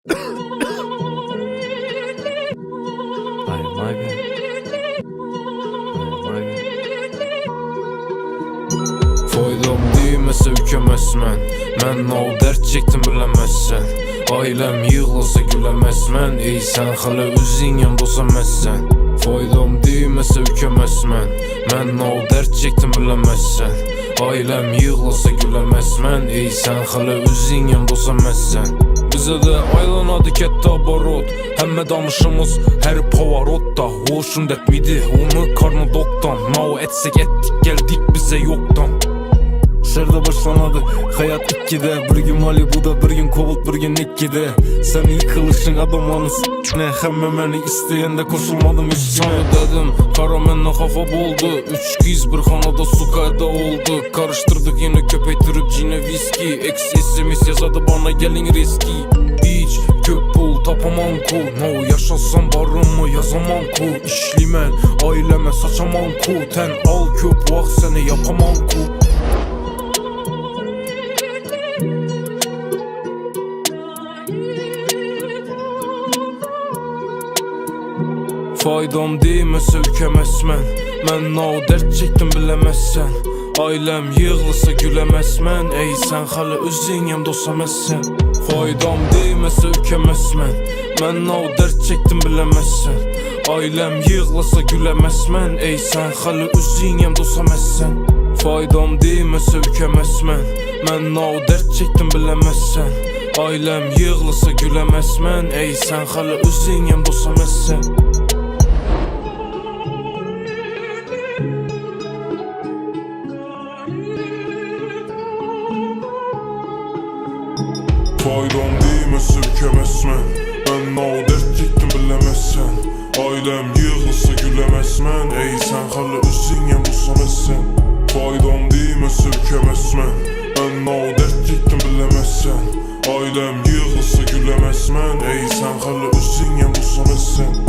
Foydam değmese ükemezmen. Mən o dert çektim bilemezsen. Ailem yığılsa gülemezmen. Ey sen hala özün yanında olsamazsan. Foydam değmese ükemezmen. Mən o dert çektim bilemezsen. Ailem yığılsa gülemezmen. Ey sen hala özün yanında olsamazsan. Bize de aylanadı ketdi abarot. Həmmə danışımız her pavarotda. Hoşun etmidi onu karnı doktan. Nao etsek ettik geldik bize yoktan. Şerde başlanadı hayat ikkide. Bir gün Malibu'da, bir gün Kovult, bir gün ikkide. Sen yıkılışın adamlarını s**ne. Həmmə məni isteyende koşulmadım üstüne. Sana dedim kara mənlə xafa boldu. Üç kız bir xanada su qayda oldu. Karıştırdık yine köpeytirip cine viski. Ex SMS yazadı bana gelin riski. Hiç köp pul tapamam ku. No yaşasam barımı yazamam ku. İşlimən ailəmə saçamam ku. Ten al köp vaxt səni yapamam ku. Faydam değmese ükemezmen. Mən o dert çektim bilemezsen. Ailem yığılsa gülemezmen. Ey sen hala özün yanımda olsamazsan. Faydam değmese ükemezmen. Mən o dert çektim bilemezsen. Ailem yığılsa gülemezmen. Ey sen hala özün yanımda olsamazsan. Faydam değmese ükemezmen. Mən o dert çektim bilemezsen. Ailem yığılsa gülemezmen. Ey sen hala özün yanımda olsamazsan. Faydam değmese ükemezmen. Ben o dert çektim bilemezsen. Ailem yığılsa gülemezmen. Ey sen hala özün yanımda olsamazsan. Faydam değmese ükemezmen. Ben o dert çektim bilemezsen. Ailem yığılsa gülemezmen. Ey sen hala özün yanımda olsamazsan.